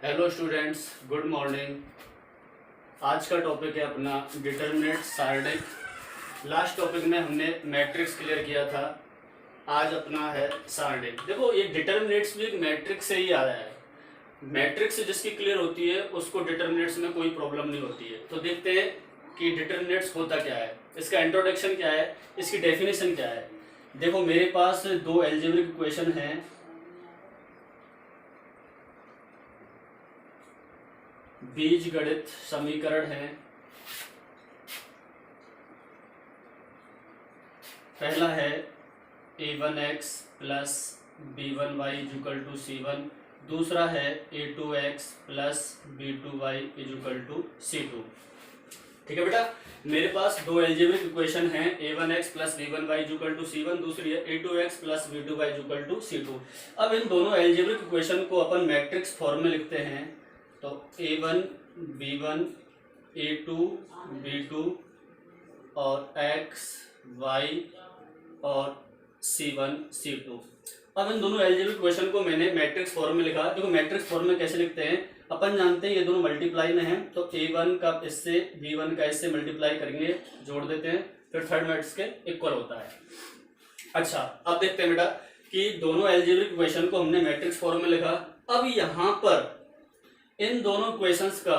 Hello students, good morning. आज का topic है अपना डिटर्मिनेट सारणिक। लास्ट टॉपिक में हमने मैट्रिक्स क्लियर किया था। आज अपना है सारणिक। देखो, ये डिटर्मिनेट्स भी एक मैट्रिक्स से ही आया है। मैट्रिक्स से जिसकी क्लियर होती है उसको डिटर्मिनेट्स में कोई प्रॉब्लम नहीं होती है। तो देखते हैं कि डिटर्मिनेट्स होता क्या है, इसका इंट्रोडक्शन क्या है, इसकी डेफिनेशन क्या है। देखो, मेरे पास दो एल्जेब्रिक इक्वेशन हैं। बीजगणित समीकरण है। पहला है a1x plus b1y equal to c1। दूसरा है a2x plus b2y equal to c2। ठीक है बेटा, मेरे पास दो एल्जेब्रिक इक्वेशन हैं, a1x plus b1y equal to c1, दूसरी है a2x plus b2y equal to c2। अब इन दोनों एल्जेब्रिक इक्वेशन को अपन मैट्रिक्स फॉर्म में लिखते हैं। तो a1 b1 a2 b2 और x y और c1 c2। अब इन दोनों एल्जेब्रिक इक्वेशन को मैंने मैट्रिक्स फॉर्म में लिखा। देखो, मैट्रिक्स फॉर्म में कैसे लिखते हैं, अपन जानते हैं ये दोनों मल्टीप्लाई में हैं, तो a1 का इससे b1 का इससे मल्टीप्लाई करेंगे, जोड़ देते हैं, फिर थर्ड मैट्रिक्स के इक्वल होता है। अच्छा, अब देखते हैं बेटा कि दोनों एल्जेब्रिक इक्वेशन को हमने मैट्रिक्स फॉर्म में लिखा। अब यहाँ पर इन दोनों इक्वेशंस का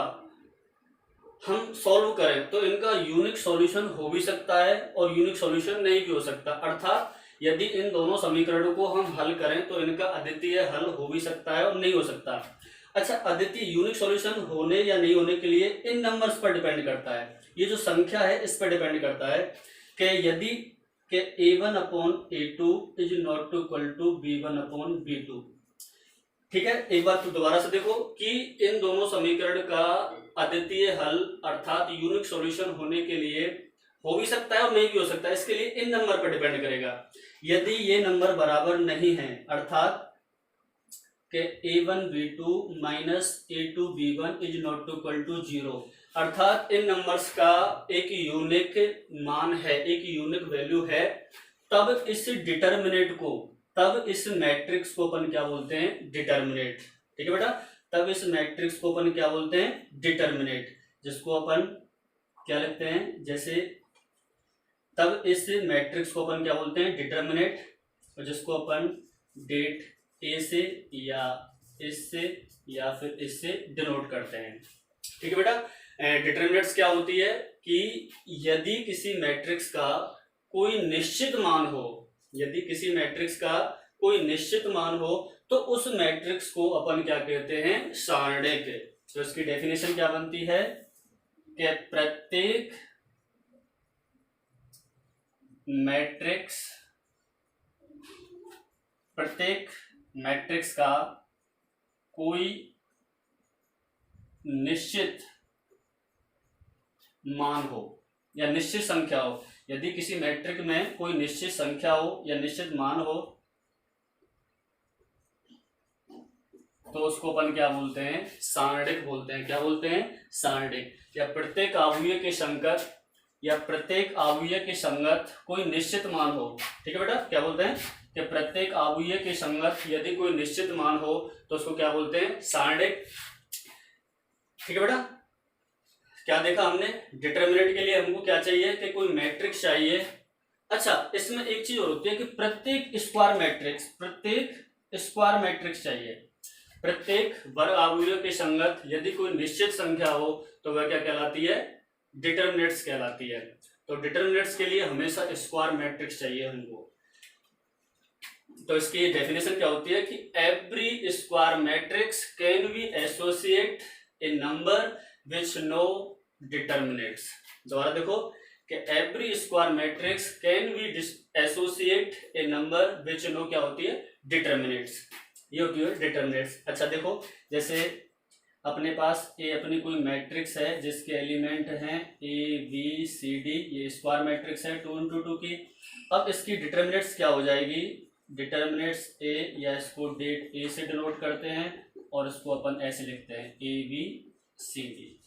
हम सॉल्व करें तो इनका यूनिक सॉल्यूशन हो भी सकता है और यूनिक सॉल्यूशन नहीं भी हो सकता। अर्थात यदि इन दोनों समीकरणों को हम हल करें तो इनका अद्वितीय हल हो भी सकता है और नहीं हो सकता। अच्छा, अद्वितीय यूनिक सॉल्यूशन होने या नहीं होने के लिए इन नंबर्स पर डिपेंड करता है। ये जो संख्या है इस पर डिपेंड करता है कि यदि के a1 upon a2 is not equal to b1 upon b2। ठीक है, एक बार तो दोबारा से देखो कि इन दोनों समीकरण का अद्वितीय हल अर्थात यूनिक सॉल्यूशन होने के लिए हो भी सकता है और नहीं भी हो सकता है। इसके लिए इन नंबर पर डिपेंड करेगा। यदि ये नंबर बराबर नहीं है, अर्थात के a1 b2 minus a2 b1 is not equal to 0, अर्थात इन नंबर्स का एक यूनिक मान है, एक यूनिक वैल्यू है, तब इस डिटर्मिनेट को, तब इस मैट्रिक्स को अपन क्या बोलते हैं, डिटर्मिनेट। ठीक है बेटा, तब इस मैट्रिक्स को अपन क्या बोलते हैं, डिटर्मिनेट, जिसको अपन क्या लिखते हैं, जैसे तब इस मैट्रिक्स को अपन क्या बोलते हैं, डिटर्मिनेट, और जिसको अपन डेट ए से या इससे या फिर इससे डिनोट करते हैं। ठीक है बेटा, डिटर्मिनेट्स क्या होती है कि यदि किसी मैट्रिक्स का कोई निश्चित मान हो, यदि किसी मैट्रिक्स का कोई निश्चित मान हो तो उस मैट्रिक्स को अपन क्या कहते हैं, सारणिक। तो इसकी डेफिनेशन क्या बनती है कि प्रत्येक मैट्रिक्स का कोई निश्चित मान हो या निश्चित संख्या हो, यदि किसी मैट्रिक में कोई निश्चित संख्या हो या निश्चित मान हो तो उसको अपन क्या बोलते हैं, सारणिक बोलते हैं। क्या बोलते हैं, सारणिक। या प्रत्येक अवयव के संगत, या प्रत्येक अवयव के संगत कोई निश्चित मान हो। ठीक है बेटा, क्या बोलते हैं कि प्रत्येक अवयव के संगत यदि कोई निश्चित मान हो तो उसको क्या बोलते हैं, सारणिक। ठीक है बेटा, क्या देखा हमने, डिटर्मिनेंट के लिए हमको क्या चाहिए कि कोई मैट्रिक्स चाहिए। अच्छा, इसमें एक चीज और होती है कि प्रत्येक स्क्वायर मैट्रिक्स चाहिए। प्रत्येक वर्ग अवयव के संगत यदि कोई निश्चित संख्या हो तो वह क्या कहलाती है, डिटर्मिनेंट्स कहलाती है। तो डिटर्मिनेंट्स के लिए हमेशा स्क्वायर मैट्रिक्स चाहिए हमको। तो इसकी डेफिनेशन क्या होती है कि every square matrix can be associate a number which know determinants. दोबारा देखो कि every square matrix can be associate a number which know क्या होती है, डिटर्मिनेट्स। ये होती है डिटर्मिनेट्स। अच्छा देखो, जैसे अपने पास ये अपनी कोई मैट्रिक्स है जिसके एलिमेंट हैं ए बी सी डी, ये स्क्वायर मैट्रिक्स है 2 into 2 की। अब इसकी डिटर्मिनेट्स क्या हो जाएगी, डिटर्मिनेट्स ए, या इसको डेट ए से डिनोट करते हैं और इसको अपन ऐसे लिखते हैं ए बी सी डी।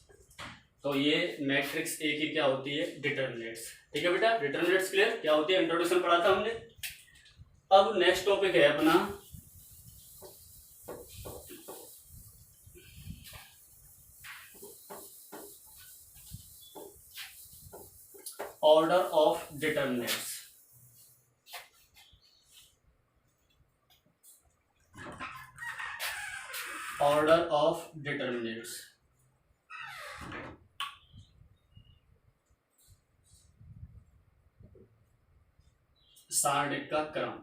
तो ये मैट्रिक्स ए की क्या होती है, डिटर्मिनेट्स। ठीक है बेटा, डिटर्मिनेट्स क्लियर क्या होती है, इंट्रोडक्शन पढ़ा था हमने। अब नेक्स्ट टॉपिक है अपना order of determinants, order of determinants, सारणिक का क्रम।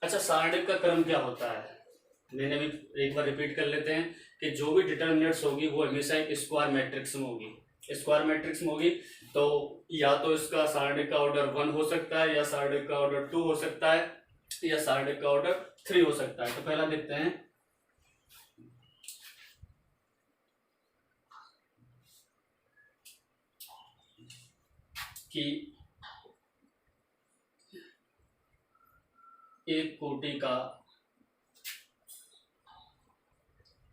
अच्छा, सारणिक का क्रम क्या होता है, मैंने भी एक बार रिपीट कर लेते हैं कि जो भी डिटर्मिनेट्स होगी वो हमेशा एक स्क्वायर मैट्रिक्स में होगी, स्क्वायर मैट्रिक्स में होगी। तो या तो इसका सारणिक का ऑर्डर 1 हो सकता है, या सारणिक का ऑर्डर 2 हो सकता है, या सारणिक का ऑर्डर 3 हो सकता है। तो पहला देखते हैं कि एक कोटि का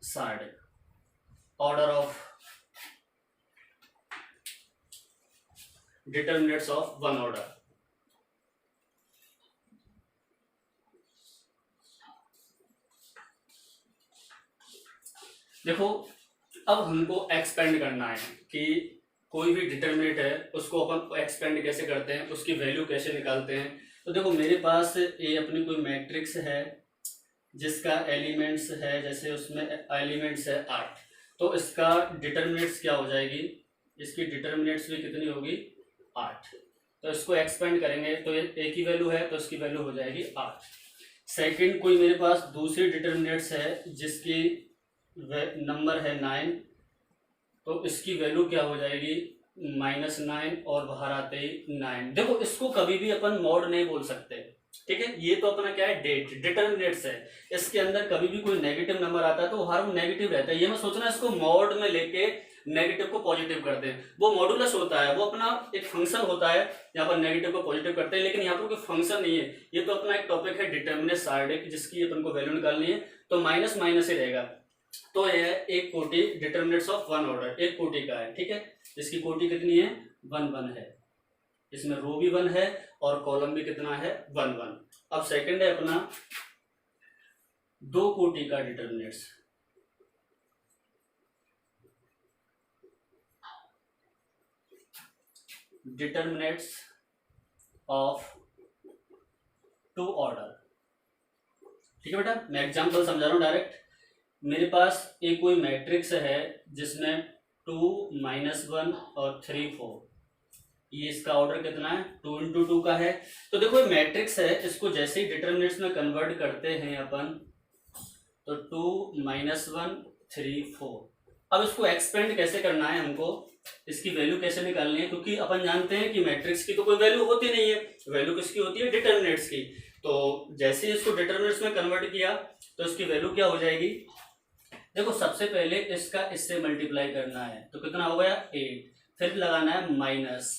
सारणिक, order of determinants of one order. देखो, अब हमको एक्सपेंड करना है कि कोई भी डिटर्मिनेट है उसको अपन एक्सपेंड कैसे करते हैं, उसकी वैल्यू कैसे निकालते हैं। तो देखो, मेरे पास ये अपनी कोई मैट्रिक्स है जिसका एलिमेंट्स है, जैसे उसमें एलिमेंट्स है 8, तो इसका डिटर्मिनेट्स क्या हो जाएगी, इसकी डिटर्मिनेट्स भी कितनी होगी, 8। तो इसको एक्सपेंड करेंगे तो एक ही वैल्यू है तो इसकी वैल्यू हो जाएगी 8। सेकंड, कोई मेरे पास दूसरी डिटर्मिनेट्स है जिसकी नंबर है 9, तो इसकी वैल्यू क्या हो जाएगी, -9, और बाहर आते ही 9। देखो, इसको कभी भी अपन मॉड नहीं बोल सकते, ठीक है। ये तो अपना क्या है, डिटर्मिनेट्स है, इसके अंदर कभी भी कोई नेगेटिव नंबर आता है तो हर नेगेटिव रहता है। ये मैं सोचना इसको मॉड में लेके नेगेटिव को पॉजिटिव करते हैं, वो मॉडुलस होता है, वो अपना एक फंक्शन होता है, यहाँ पर नेगेटिव को पॉजिटिव करते हैं। लेकिन यहाँ पर कोई फंक्शन नहीं है, ये तो अपना एक टॉपिक है डिटर्मिनेट सारणिक, जिसकी अपन को वैल्यू निकालनी है, तो माइनस माइनस ही रहेगा। तो यह एक कोटि डिटर्मिनेट्स ऑफ वन ऑर्डर, एक कोटि का है, ठीक है। इसकी कोटि कितनी है, 1 1 है, इसमें रो भी 1 है और कॉलम भी कितना है, 1 1। अब सेकंड है अपना 2 कोटि का डिटर्मिनेट्स, डिटर्मिनेट्स ऑफ 2 ऑर्डर, ठीक है बेटा। मैं एग्जांपल समझा रहा हूं डायरेक्ट। मेरे पास एक कोई मैट्रिक्स है जिसमें 2 -1 और 3 4, ये इसका ऑर्डर कितना है, 2 × 2 का है। तो देखो, ये मैट्रिक्स है, इसको जैसे ही डिटर्मिनेट्स में कन्वर्ट करते हैं अपन, तो 2 -1 3 4। अब इसको एक्सपेंड कैसे करना है हमको, इसकी वैल्यू कैसे निकालनी है, क्योंकि अपन जानते हैं कि मैट्रिक्स की तो कोई वैल्यू होती नहीं है, वैल्यू किसकी होती है, डिटर्मिनेट्स की। तो जैसे ही इसको डिटर्मिनेट्स में कन्वर्ट किया तो इसकी वैल्यू क्या हो जाएगी। देखो, सबसे पहले इसका इससे मल्टीप्लाई करना है, तो कितना हो गया 8, फिर लगाना है माइनस,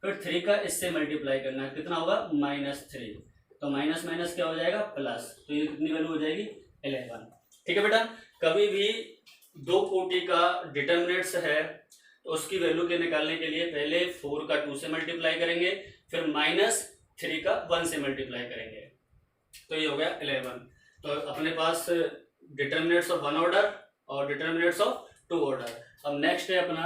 फिर 3 का इससे मल्टीप्लाई करना है, कितना होगा -3, तो माइनस माइनस क्या हो जाएगा प्लस, तो ये कितनी वैल्यू हो जाएगी 11, ठीक है बेटा। कभी भी 2 कोटि का डिटर्मिनेट्स है तो उसकी वैल्यू के निकालने के लिए पहले 4 का 2 से मल्टीप्लाई करेंगे, फिर -3 का 1 से मल्टीप्लाई करेंगे, तो ये हो गया 11। तो अपने पास डिटर्मिनेट्स ऑफ 1 ऑर्डर और डिटर्मिनेट्स ऑफ 2 ऑर्डर। अब नेक्स्ट है अपना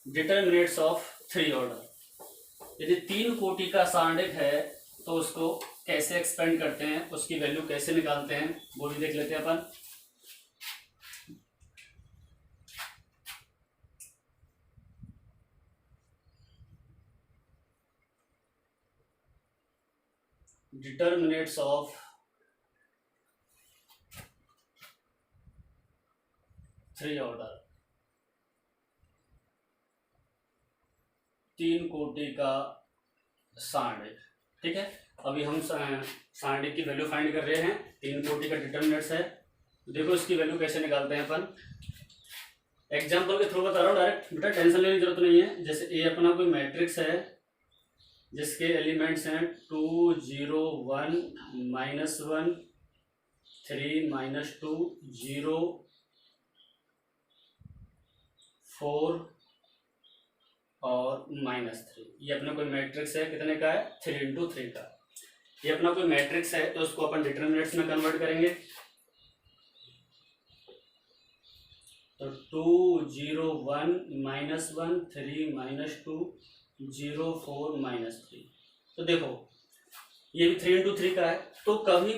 डिटर्मिनेट्स ऑफ 3 ऑर्डर। यदि 3 कोटि का सारणिक है तो उसको कैसे एक्सपेंड करते हैं, उसकी वैल्यू कैसे निकालते हैं, वो भी देख लेते हैं अपन। डिटर्मिनेट्स ऑफ 3 ऑर्डर, 3 कोटि का सारणिक, ठीक है। अभी हम सारणिक की वैल्यू फाइंड कर रहे हैं, 3 कोटि का डिटर्मिनेट्स है। देखो, इसकी वैल्यू कैसे निकालते हैं अपन, एग्जांपल के थ्रू बता रहा हूँ डायरेक्ट, बेटा टेंशन लेने की जरूरत नहीं है। जैसे ये अपना कोई मैट्रिक्स है जिसके एलिमेंट्स हैं 2 0 1 -1 3 -2 0 4 और -3। ये अपना कोई मैट्रिक्स है, कितने का है, 3 × 3 का। ये अपना कोई मैट्रिक्स है तो उसको अपन डिटर्मिनेट्स में कन्वर्ट करेंगे। 2 0 1 -1 3 -2 0 4 -3। तो देखो ये भी 3 into 3 का है। तो कभी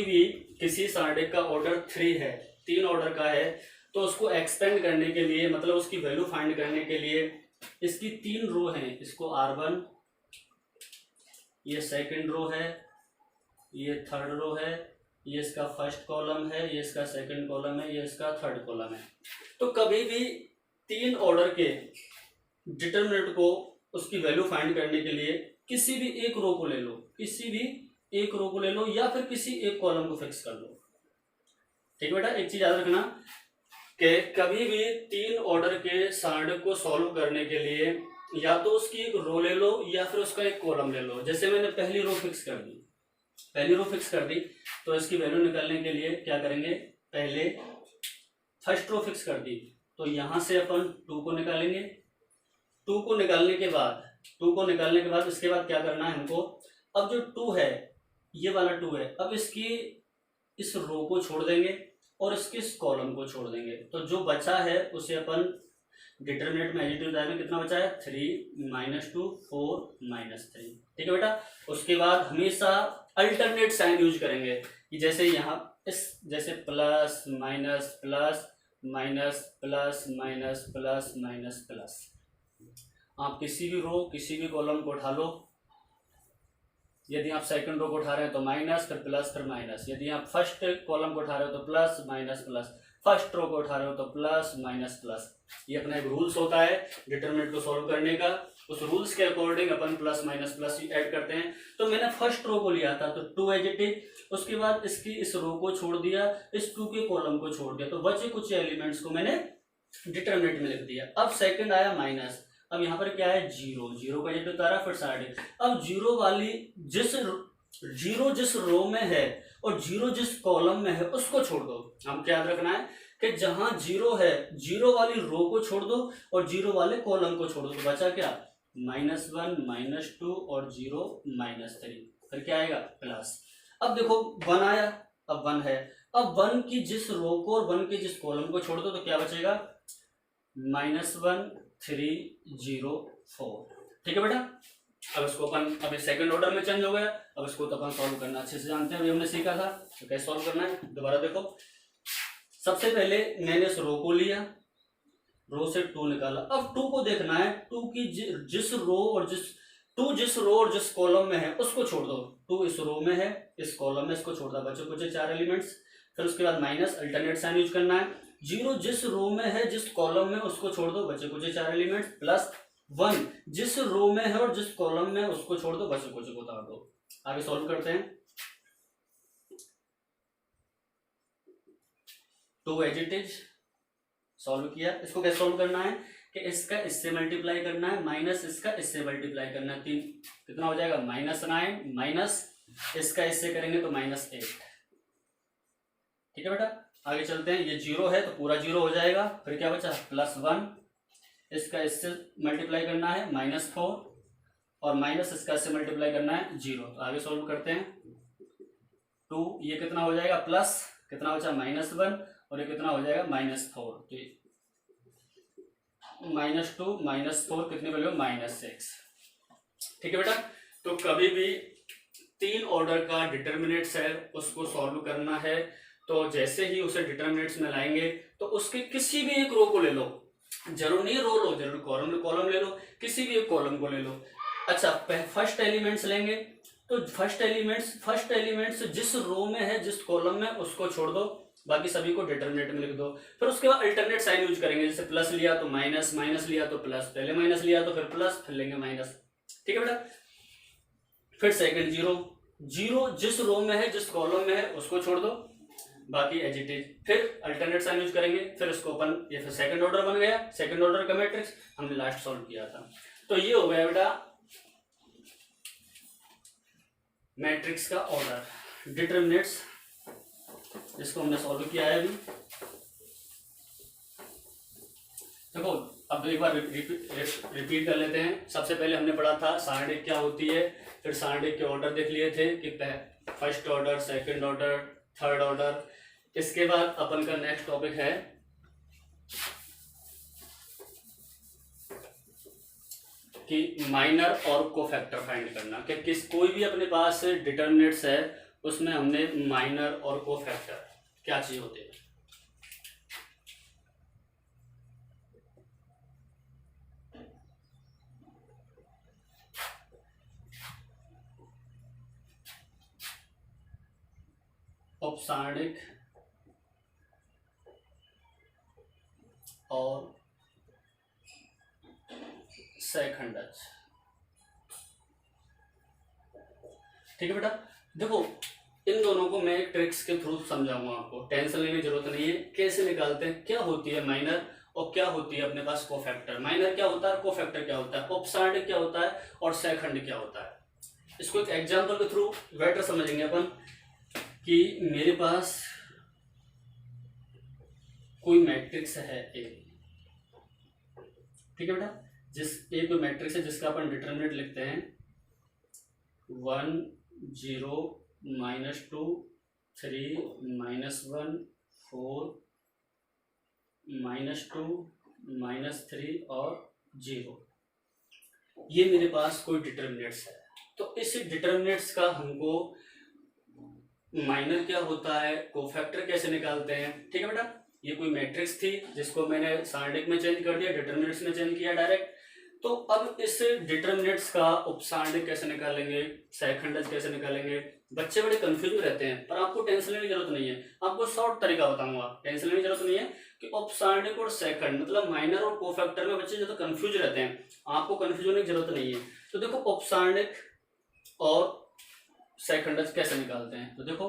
भी किसी सारणी का ऑर्डर 3 है, 3 ऑर्डर का है, तो उसको एक्सपेंड करने के लिए, मतलब उसकी वैल्यू फाइंड करने के लिए, इसकी 3 रो हैं, इसको R1, ये सेकंड रो है, ये थर्ड रो है, ये इसका फर्स्ट कॉलम है, ये इसका सेकंड कॉलम है, ये इसका थर्ड कॉलम है। तो कभी भी 3 ऑर्डर के डिटरमिनेंट को, उसकी वैल्यू फाइंड करने के लिए किसी भी एक रो को ले लो, किसी भी एक रो को ले लो, या फिर किसी एक कॉलम को फिक्स कर लो। ठीक है बेटा, एक चीज याद रखना कि कभी भी 3 ऑर्डर के सारणी को सॉल्व करने के लिए या तो उसकी एक रो ले लो या फिर उसका एक कॉलम ले लो। जैसे मैंने पहली रो फिक्स कर दी, तो इसकी वैल्यू निकालने के लिए क्या करेंगे, पहले फर्स्ट रो फिक्स कर दी, तो यहां से अपन 2 को निकालेंगे। 2 को निकालने के बाद इसके बाद क्या करना है हमको, अब जो 2 है, ये वाला 2 है, अब इसकी इस रो को छोड़ देंगे और इसके इस कॉलम को छोड़ देंगे। तो जो बचा है उसे अपन डिटरमिनेंट में एडिटिव में कितना बचा है, 3 -2 4 -3। ठीक है बेटा। उसके बाद हमेशा अल्टरनेट साइन यूज करेंगे कि जैसे यहाँ जैसे plus minus plus minus plus minus plus minus plus. आप किसी भी रो किसी भी कॉलम को उठा लो, यदि आप सेकंड रो को उठा रहे हैं तो माइनस फिर प्लस फिर माइनस, यदि आप फर्स्ट कॉलम को उठा रहे हो तो plus minus plus, first row को उठा रहे हो तो प्लस माइनस प्लस। ये अपना एक रूल्स होता है डिटरमिनेंट को सॉल्व करने का। उस रूल्स के अकॉर्डिंग अपन प्लस माइनस प्लस ऐड करते हैं। तो मैंने फर्स्ट रो को लिया था तो 2 एज इट इज, उसके बाद इसकी इस रो को छोड़ दिया, इस 2 के कॉलम को छोड़ दिया, तो बचे कुछ एलिमेंट्स को मैंने डिटरमिनेंट में लिख दिया। अब सेकंड आया माइनस, अब यहाँ पर क्या है, जीरो का एज उतारा फिर साइड। अब जीरो वाली जीरो जिस रो में है और जीरो जिस कॉलम में है उसको छोड़ दो। हम क्या याद रखना है कि जहां जीरो है, जीरो वाली रो को छोड़ दो और जीरो वाले कॉलम को छोड़ दो, तो बचा क्या, -1 -2 और 0 -3, फिर क्या आएगा प्लस। अब देखो 1 आया, अब 1 है, अब 1 की जिस रो को और 1 के जिस कॉलम को छोड़ दो तो क्या बचेगा, -1 3 0 4। ठीक है बेटा। अब इसको अपन अभी सेकंड ऑर्डर में चेंज हो गया, अब इसको तो अपन सॉल्व करना अच्छे से जानते हैं, अभी हमने सीखा था तो कैसे सॉल्व करना है। दोबारा देखो, सबसे पहले मैंने इस रो को लिया, रो से 2 निकाला। अब 2 को देखना है, 2 की जिस रो और जिस कॉलम में है उसको छोड़ दो। 2 इस रो में है, इस कॉलम में, इसको छोड़ दो, बच्चों कुछ 4 एलिमेंट्स। फिर उसके बाद माइनस, अल्टरनेट साइन यूज करना है। 0 जिस रो में है जिस कॉलम में उसको छोड़ दो, बच्चे कुछ 4 एलिमेंट्स, प्लस 1 जिस रो में है और जिस कॉलम में उसको छोड़ दो, बच्चे कुछ उतार दो। आगे सॉल्व करते हैं। 2 एज इट इज सॉल्व किया। इसको कैसे सॉल्व करना है कि इसका इससे मल्टीप्लाई करना है, माइनस इसका इससे मल्टीप्लाई करना है, 3 कितना हो जाएगा, -9 माइनस इसका इससे करेंगे तो -8। ठीक है बेटा। आगे चलते हैं, ये 0 है तो पूरा 0 हो जाएगा, फिर क्या बचा, +1 इसका इससे मल्टीप्लाई करना है -4 और माइनस इसका इससे मल्टीप्लाई करना है 0। तो आगे सॉल्व करते हैं। 2 ये कितना हो जाएगा, प्लस कितना बचा, -1 और ये कितना हो जाएगा, -4। तो -2 -4 कितनी वैल्यू, -6। ठीक है बेटा। तो कभी भी 3 ऑर्डर का डिटरमिनेंट्स है उसको सॉल्व करना है, तो जैसे ही उसे डिटरमिनेंट्स में लाएंगे तो उसके किसी भी एक रो को ले लो, जरूर नहीं रो लो, जरूर कॉलम ले लो, किसी भी एक कॉलम को ले लो। अच्छा, फर्स्ट एलिमेंट्स लेंगे तो फर्स्ट एलिमेंट्स जिस रो में है जिस कॉलम में उसको छोड़ दो, बाकी सभी को डिटरमिनेंट में लिख दो। फिर उसके बाद अल्टरनेट साइन यूज करेंगे, जैसे प्लस लिया तो माइनस, माइनस लिया तो प्लस, पहले माइनस लिया तो फिर प्लस, फिर लेंगे माइनस। ठीक है बेटा। फिर सेकंड 0 जिस रो में है जिस कॉलम में है उसको छोड़ दो, बाकी एज इट इज। फिर अल्टरनेट साइन यूज करेंगे, फिर इसको अपन, ये फिर सेकंड ऑर्डर बन गया, सेकंड ऑर्डर का मैट्रिक्स हमने लास्ट सॉल्व किया था। तो ये हो गया बेटा मैट्रिक्स का ऑर्डर, डिटरमिनेंट्स, जिसको हमने सॉल्व किया है अभी। देखो अब एक बार रिपीट कर लेते हैं। सबसे पहले हमने पढ़ा था सारणी क्या होती है, फिर सारणी के ऑर्डर देख लिए थे कि first order, second order, third order, इसके बाद अपन का नेक्स्ट टॉपिक है कि माइनर और कोफैक्टर फाइंड करना, कि किस कोई भी अपने पास डिटर्मिनेंट्स है उसमें हमने माइनर और कोफैक्टर क्या चीज होते हैं। औपसारणिक और सहखंडज। ठीक है बेटा, देखो इन दोनों को मैं ट्रिक्स के थ्रू समझाऊंगा आपको, टेंशन लेने की जरूरत नहीं है। कैसे निकालते हैं, क्या होती है माइनर और क्या होती है अपने पास कोफैक्टर। माइनर क्या होता है, कोफैक्टर क्या होता है, औपसारणिक क्या होता है और सहखंड क्या होता है। इसको एक एग्जाम्पल के थ्रू बेटर समझेंगे अपन कि मेरे पास कोई मैट्रिक्स है ए, ठीक है बेटा, जिस ए कोई मैट्रिक्स है जिसका अपन डिटरमिनेंट लिखते हैं 1 0 -2 3 -1 4 -2 -3 और 0। ये मेरे पास कोई डिटरमिनेंट्स है। तो इस डिटरमिनेंट्स का हमको माइनर क्या होता है, कोफैक्टर कैसे निकालते हैं। ठीक है बेटा, ये कोई मैट्रिक्स थी जिसको मैंने सारणिक में चेंज कर दिया, डिटरमिनेंट्स में चेंज किया डायरेक्ट। तो अब इस डिटरमिनेंट्स का उपसारणिक कैसे निकालेंगे, सहखंडज कैसे निकालेंगे। बच्चे बड़े कंफ्यूज में रहते हैं, पर आपको टेंशन लेने की जरूरत नहीं है। आपको शॉर्ट तरीका बताऊंगा, टेंशन लेने की जरूरत नहीं है कि उपसारणिक और सहखंड मतलब माइनर और कोफैक्टर में बच्चे जो तो कंफ्यूज रहते हैं, आपको कंफ्यूज होने की जरूरत नहीं है। तो देखो उपसारणिक और सहखंडज कैसे निकालते हैं। तो देखो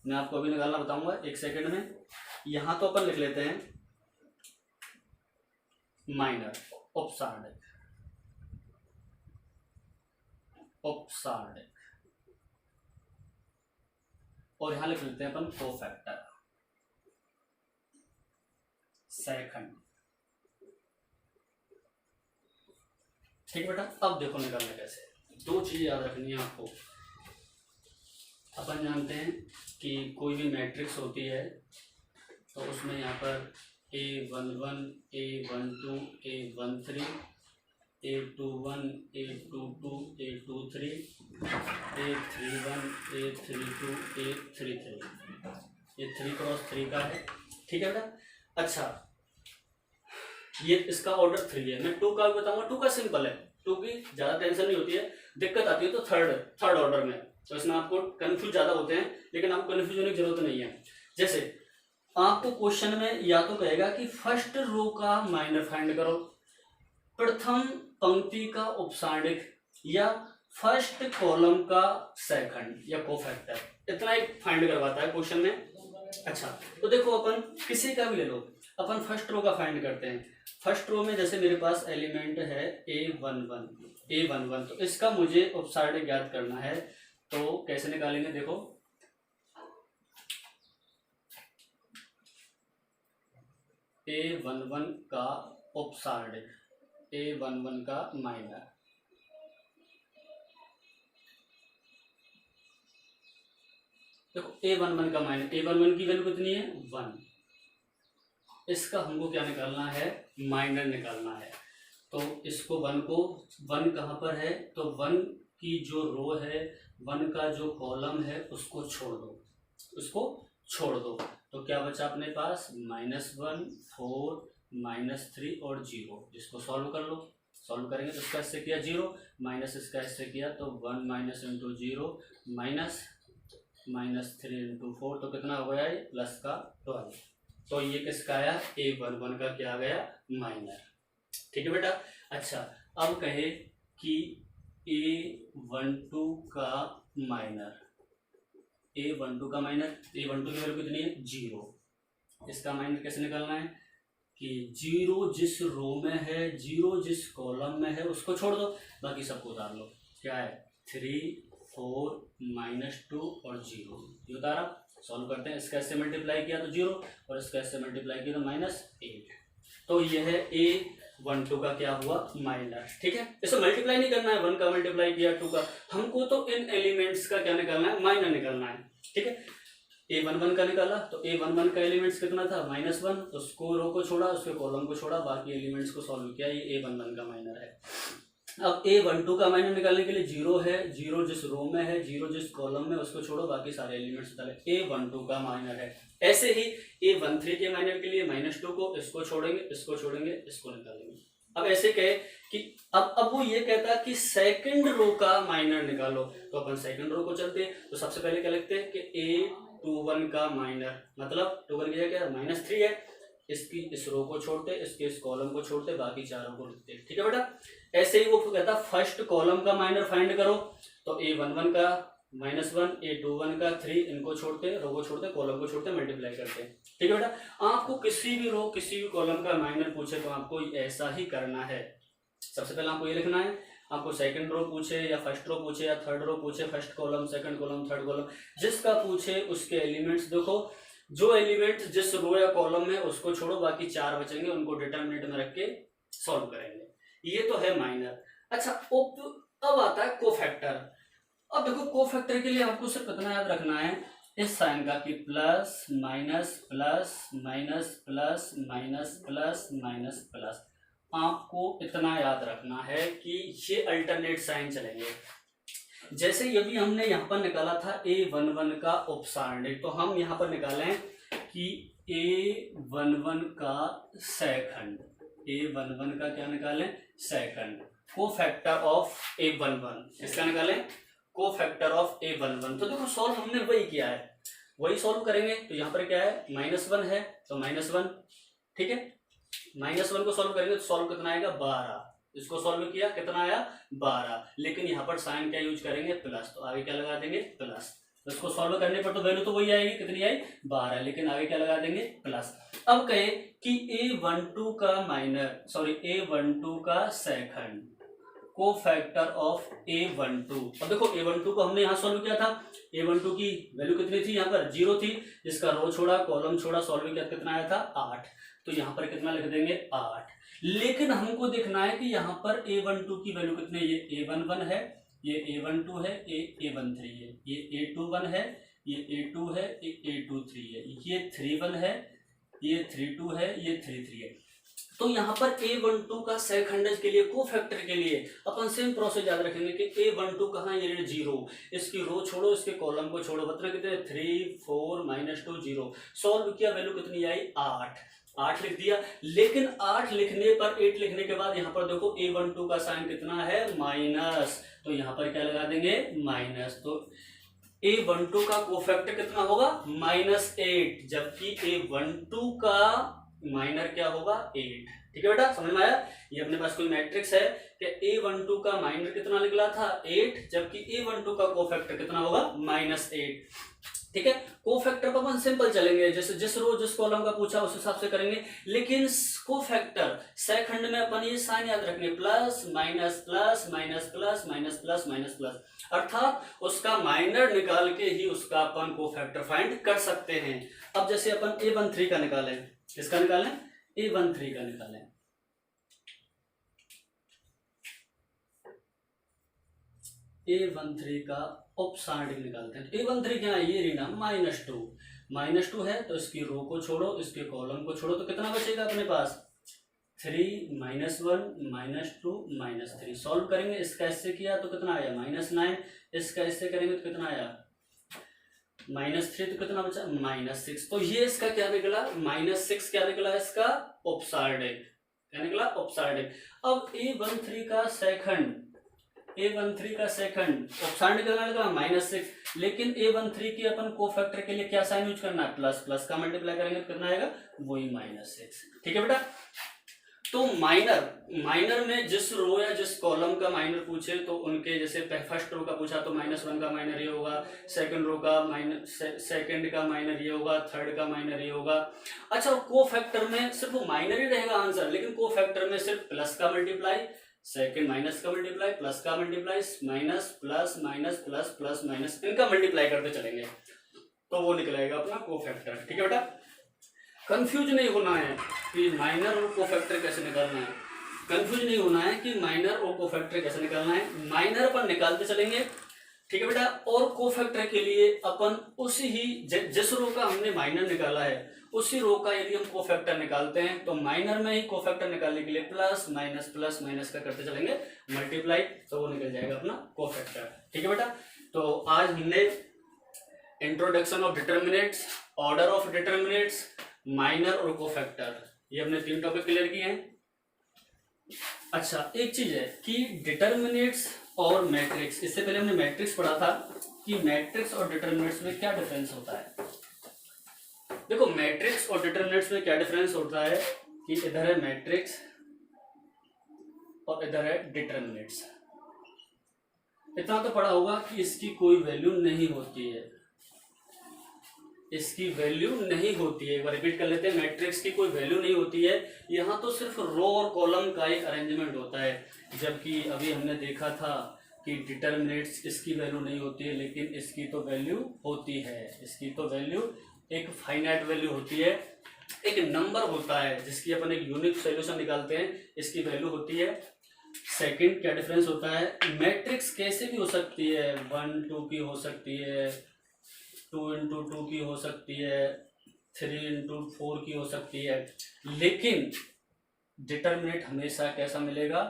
मैं आपको अभी निकालना बताऊंगा 1 सेकंड में। यहां तो अपन लिख लेते हैं माइनर, उपसारणिक, उपसारणिक, और यहां लिख लेते हैं अपन कोफैक्टर, सहखंड। ठीक बेटा, अब देखो निकालना कैसे। दो चीज याद रखनी है आपको। अपन जानते हैं कि कोई भी मैट्रिक्स होती है तो उसमें यहाँ पर A11 A12 A13 A21 A22 A23 A31 A32 A33, ये 3x3 का है। ठीक है बेटा, अच्छा ये इसका ऑर्डर 3 है। मैं 2 का भी बताऊंगा, 2 का सिंपल है, 2 की ज्यादा टेंशन नहीं होती है। दिक्कत आती है तो थर्ड ऑर्डर में, तो इसमें आपको कंफ्यूज ज्यादा होते हैं, लेकिन आपको कंफ्यूज होने की जरूरत नहीं है। जैसे आपको क्वेश्चन में या तो कहेगा कि फर्स्ट रो का माइनर फाइंड करो, प्रथम पंक्ति का उपसारणिक, या फर्स्ट कॉलम का सहखंड या कोफैक्टर, इतना ही फाइंड करवाता है क्वेश्चन में। अच्छा तो देखो अपन किसी का भी ले लो, अपन फर्स्ट रो का फाइंड करते हैं। फर्स्ट रो में जैसे मेरे पास एलिमेंट है A11, तो इसका मुझे उपसारणिक ज्ञात करना है। तो कैसे निकालेंगे, देखो A11 का उपसारणिक, A11 का माइनर। देखो A11 का माइनर, A11 की वैल्यू कितनी है 1, इसका हमको क्या निकालना है, माइनर निकालना है। तो इसको 1 कहाँ पर है, तो 1 की जो रो है, 1 का जो कॉलम है उसको छोड़ दो, उसको छोड़ दो। तो क्या बचा अपने पास -1 4 -3 और 0, जिसको सॉल्व कर लो। सॉल्व करेंगे तो इसका इससे किया 0 माइनस इसका इससे किया तो 1 माइनस इंटू 0 माइनस -3 इंटू 4, तो कितना हो गया ये प्लस का 12। तो ये किसका आया, A11 का क्या आ गया, माइनर। ठीक है बेटा, अच्छा अब कहे कि A12 का माइनर, A12 का माइनर, A12 की वैल्यू कितनी है 0। इसका माइनर कैसे निकालना है कि 0 जिस रो में है, 0 जिस कॉलम में है उसको छोड़ दो, बाकी सबको उतार लो। क्या है 3 4 -2 और 0, ये उतारा। सॉल्व करते हैं, इसका इससे मल्टीप्लाई किया तो 0 और इसका इससे मल्टीप्लाई किया तो -8। तो यह है A12 का क्या हुआ, माइनर। ठीक है, इसे मल्टीप्लाई नहीं करना है, 1 का मल्टीप्लाई किया 2 का, हमको तो इन एलिमेंट्स का क्या निकालना है, माइनर निकालना है। ठीक है, A11 का निकाला तो A11 का एलिमेंट्स कितना था -1, उसको रो को छोड़ा, उसके कॉलम को छोड़ा, बाकी एलिमेंट्स को सॉल्व किया, ये A11 का माइनर है। अब A12 का माइनर निकालने के लिए 0 है, 0 जिस रो में है, 0 जिस कॉलम में, उसको छोड़ो, बाकी सारे एलिमेंट्स निकाले, A12 का माइनर है। ऐसे ही A13 के माइनर के लिए -2 को, इसको छोड़ेंगे, इसको छोड़ेंगे, इसको निकालेंगे। अब ऐसे कहे कि अब वो ये कहता है कि सेकंड रो का माइनर निकालो, तो अपन सेकंड रो को चलते हैं। तो सबसे पहले क्या लिखते हैं कि A21 का माइनर, मतलब 21 की जगह -3 है, इसकी इस रो को छोड़ते, इसके इस कॉलम को छोड़ते, बाकी चारों को लिखते हैं। ठीक है बेटा। ऐसे ही वो कहता है फर्स्ट कॉलम का माइनर फाइंड करो, तो A11 का -1, A21 का 3, इनको छोड़ते, रो को छोड़ते, कॉलम को छोड़ते, मल्टीप्लाई करते हैं। ठीक है बेटा। आपको किसी भी रो किसी भी कॉलम का माइनर पूछे तो आपको ऐसा ही करना है। सबसे पहले आपको ये लिखना है, आपको सेकंड रो पूछे या फर्स्ट रो पूछे या थर्ड रो पूछे, first column, second column, third column, जिसका पूछे उसके एलिमेंट्स देखो, जो एलिमेंट जिस रो या कॉलम में, उसको छोड़ो, बाकी 4 बचेंगे, उनको डिटरमिनेंट में रख के सॉल्व करेंगे। ये तो है माइनर। अच्छा, अब आता है कोफैक्टर। अब देखो कोफैक्टर के लिए आपको सिर्फ इतना याद रखना है इस साइन का कि plus minus plus minus plus minus plus minus plus, आपको इतना याद रखना है कि ये अल्टरनेट साइन चलेंगे। जैसे यदि हमने यहाँ पर निकाला था A11 का उपसारणिक, तो हम यहाँ पर निकालें कि A11 का सेकंड, A11 का क्या निकालें, सेकंड, कोफैक्टर ऑफ A11, इसका निकालें कोफैक्टर ऑफ A11। तो देखो सॉल्व हमने वही किया है, वही सॉल्व करेंगे। तो यहाँ पर क्या है, -1 है, तो -1, ठीक है, -1 को सॉल्व करेंगे तो सॉल्व कितना आएगा 12, इसको सॉल्व किया कितना आया 12, लेकिन यहाँ पर साइन क्या यूज करेंगे, प्लस, तो आगे क्या लगा देंगे प्लस। तो इसको सॉल्व करने पर तो वैल्यू तो वही आएगी, कितनी आई 12, लेकिन आगे क्या लगा देंगे प्लस। अब कहे कि A12 का माइनर, सॉरी A12 का सेकंड, कोफैक्टर ऑफ A12। अब देखो A12 को हमने यहाँ सॉल्व किया था, A12 की वैल्यू कितनी थी, यहाँ पर 0 थी, जिसका रो छोड़ा, कॉलम छोड़ा, सॉल्व किया, कितना आया था 8, तो यहाँ पर कितना लिख देंगे 8। लेकिन हमको देखना है कि यहाँ पर A12 की वैल्यू कितनी है, ये A11 है, ये A12 है, ये A13 है, ये A21 है, ये A2 है, ये A23 है, ये 31 है, ये 32 है, ये 33 है। तो यहाँ पर A12 का सेकंड के लिए, कोफैक्टर के लिए अपन सेम प्रोसेस याद रखेंगे कि A12 कहाँ, ये 0, इसकी रो छोड़ो, इसके कॉलम को छोड़ो, मतलब कितने 3 4 -2 0, सॉल्व किया, वैल्यू कितनी आई 8 लिख दिया। लेकिन 8 लिखने पर, 8 लिखने के बाद यहाँ पर देखो A12 का साइन कितना है माइनस, तो यहाँ पर क्या लगा देंगे माइनस। तो A12 का कोफैक्टर कितना होगा -8, जबकि A12 का माइनर क्या होगा 8। ठीक है बेटा, समझ में आया। ये अपने पास कोई मैट्रिक्स है कि A12 का माइनर कितना निकला था 8, जबकि A12 का कोफैक्टर कितना होगा -8। ठीक है, कोफैक्टर पर अपन सिंपल चलेंगे, जैसे जिस रो जिस कॉलम का पूछा उस हिसाब से करेंगे, लेकिन कोफैक्टर सेकंड में अपन ये साइन याद रखेंगे, plus minus plus minus plus minus plus minus plus, अर्थात उसका माइनर निकाल के ही उसका अपन कोफैक्टर फाइंड कर सकते हैं। अब जैसे अपन A13 का निकालें, किसका निकालें, A13 का निकालें, A13 का उपसारणिक निकालते हैं। A13 क्या है, ये रीना -2 है, तो इसकी रो को छोड़ो, इसके कॉलम को छोड़ो, तो कितना बचेगा अपने पास 3 -1 -2 -3, सॉल्व करेंगे, इसका इससे किया तो कितना आया -9, इसका इससे करेंगे तो कितना आया -3, तो कितना बचा -6। तो ये इसका क्या निकला -6, क्या निकला इसका उपसारणिक, क्या निकला उपसारणिक। अब A13 का सेकंड, A13 का सेकंड उपसारणिक कितना निकला -6, लेकिन A13 की अपन कोफैक्टर के लिए क्या साइन यूज करना है, प्लस का मल्टीप्लाई करेंगे तो कितना आएगा वही -6। ठीक है बेटा। तो माइनर में जिस रो या जिस कॉलम का माइनर पूछे तो उनके, जैसे फर्स्ट रो का पूछा तो -1 का माइनर ये होगा, सेकंड रो का सेकंड का माइनर ये होगा, थर्ड का माइनर ये होगा। अच्छा, कोफैक्टर में सिर्फ माइनर ही रहेगा आंसर, लेकिन कोफैक्टर में सिर्फ प्लस का मल्टीप्लाई, सेकंड माइनस का मल्टीप्लाई, प्लस का multiply, minus plus minus plus plus minus, इनका मल्टीप्लाई करते चलेंगे तो वो निकलेगा अपना कोफैक्टर। ठीक है बेटा, कंफ्यूज नहीं होना है कि माइनर और कोफैक्टर कैसे निकालना है, कंफ्यूज नहीं होना है कि माइनर और कोफैक्टर कैसे निकालना है। माइनर पर निकालते चलेंगे, ठीक है बेटा। और कोफैक्टर के लिए अपन उसी ही जिस रो का हमने माइनर निकाला है उसी रो का यदि हम कोफैक्टर निकालते हैं तो माइनर में ही कोफैक्टर निकालने के लिए प्लस माइनस का करते चलेंगे मल्टीप्लाई, तो वो निकल जाएगा अपना कोफैक्टर। ठीक है बेटा। तो आज हमने introduction of determinants, order of determinates, minor और कोफैक्टर, ये हमने 3 टॉपिक क्लियर किए हैं। अच्छा, एक चीज है कि डिटर्मिनेट्स और मैट्रिक्स, इससे पहले हमने मैट्रिक्स पढ़ा था कि मैट्रिक्स और डिटर्मिनेट्स में क्या डिफरेंस होता है। देखो मैट्रिक्स और डिटर्मिनेट्स में क्या डिफरेंस होता है कि इधर है मैट्रिक्स और इधर है डिटर्मिनेट्स। इतना तो पढ़ा होगा कि इसकी कोई वैल्यू नहीं होती है, इसकी वैल्यू नहीं होती है। एक बार रिपीट कर लेते हैं, मैट्रिक्स की कोई वैल्यू नहीं होती है, यहाँ तो सिर्फ रो और कॉलम का एक अरेंजमेंट होता है। जबकि अभी हमने देखा था कि डिटर्मिनेट्स इसकी वैल्यू नहीं होती है, लेकिन इसकी तो वैल्यू होती है। इसकी तो वैल्यू एक फाइनाइट वैल्यू होती है, एक नंबर होता है जिसकी अपन एक यूनिक सॉल्यूशन निकालते हैं, इसकी वैल्यू होती है। सेकंड क्या डिफरेंस होता है, मैट्रिक्स कैसे भी हो सकती है, 1 2 की हो सकती है, 2 × 2 की हो सकती है, 3 × 4 की हो सकती है, लेकिन डिटर्मिनेंट हमेशा कैसा मिलेगा,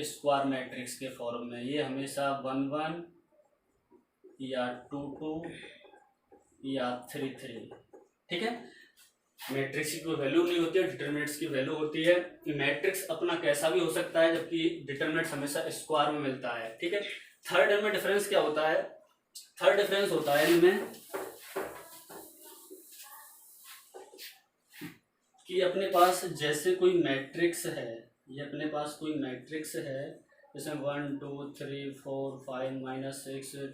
स्क्वायर मैट्रिक्स के फॉर्म में। ये हमेशा 1 1 या 2 2 या 3 3। ठीक है, मैट्रिक्स की कोई वैल्यू नहीं होती है, डिटर्मिनेंट्स की वैल्यू होती है। मैट्रिक्स अपना कैसा भी हो सकता है, जबकि डिटर्मिनेंट हमेशा स्क्वायर में मिलता है। ठीक है। थर्ड इनमें डिफरेंस क्या होता है, थर्ड डिफरेंस होता है इनमें कि अपने पास जैसे कोई मैट्रिक्स है, ये अपने पास कोई मैट्रिक्स है जिसमें 1 2 3 4 5 -6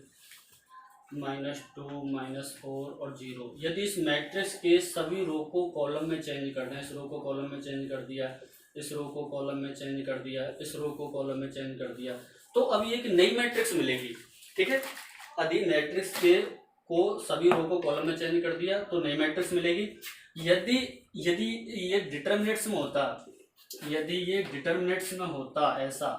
-2 -4 और 0। यदि इस मैट्रिक्स के सभी रो को कॉलम में चेंज कर दें, इस रो को कॉलम में चेंज कर दिया, इस रो को कॉलम में चेंज कर दिया, इस रो को कॉलम में चेंज कर दिया, तो अब ये एक नई मैट्रिक्स मिलेगी। ठीक है, यदि मैट्रिक्स के को सभी रो को कॉलम में चेंज कर दिया तो नई मैट्रिक्स मिलेगी। यदि यदि ये डिटर्मिनेट्स में होता, यदि ये डिटर्मिनेट्स में होता ऐसा,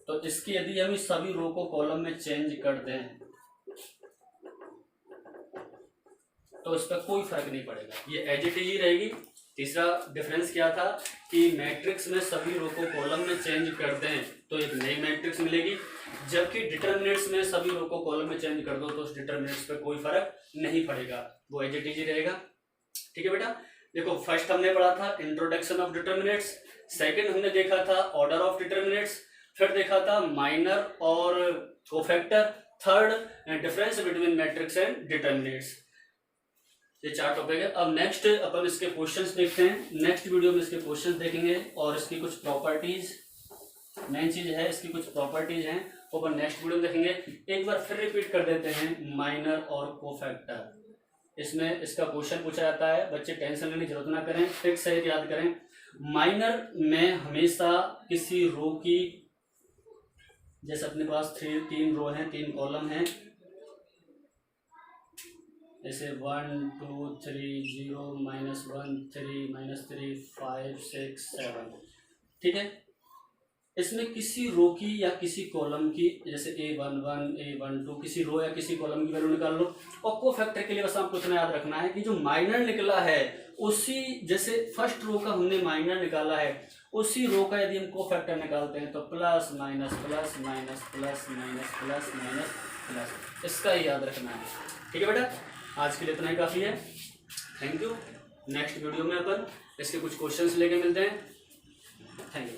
तो इसकी यदि हम इस सभी रो को कॉलम में चेंज कर दें तो इसका कोई फर्क नहीं पड़ेगा, ये एज इट इज ही रहेगी। तीसरा डिफरेंस क्या था कि मैट्रिक्स में सभी रो को कॉलम में चेंज कर दें तो एक नई मैट्रिक्स मिलेगी, जबकि डिटर्मिनेट्स में सभी रो को कॉलम में चेंज कर दो तो उस डिटर्मिनेट्स पे कोई फर्क नहीं पड़ेगा, वो एज इट इज ही रहेगा। ठीक है बेटा। देखो फर्स्ट हमने पढ़ा था इंट्रोडक्शन ऑफ डिटर्मिनेट्स, सेकंड हमने देखा था ऑर्डर ऑफ डिटर्मिनेट्स, फिर देखा था माइनर और cofactor, third difference between matrix and determinates. ये 4 टॉपिक है। अब नेक्स्ट अपन इसके क्वेश्चंस देखते हैं, नेक्स्ट वीडियो में इसके क्वेश्चंस देखेंगे और इसकी कुछ प्रॉपर्टीज, मेन चीज है इसकी कुछ प्रॉपर्टीज हैं वो अपन नेक्स्ट वीडियो में देखेंगे। एक बार फिर रिपीट कर देते हैं माइनर और कोफैक्टर। इसमें इसका क्वेश्चन पूछा जाता है, बच्चे टेंशन लेने की जरूरत ना करें, ट्रिक सहित याद करें। माइनर में हमेशा किसी रो की, जैसे अपने पास 3 रो हैं, 3 कॉलम हैं, जैसे 1 2 3 0 -1 3 -3 5 6 7। ठीक है, इसमें किसी रो की या किसी कॉलम की, जैसे A11 A12 किसी रो या किसी कॉलम की वैल्यू निकाल लो। और कोफैक्टर के लिए बस आपको इतना याद रखना है कि जो माइनर निकला है उसी, जैसे फर्स्ट रो का हमने माइनर निकाला है उसी रो का यदि हम कोफैक्टर निकालते हैं तो plus minus plus minus plus minus plus minus plus, इसका ही याद रखना है। ठीक है बेटा, आज के लिए इतना ही काफ़ी है। Thank you. नेक्स्ट वीडियो में अपन इसके कुछ क्वेश्चंस लेके मिलते हैं। Thank you.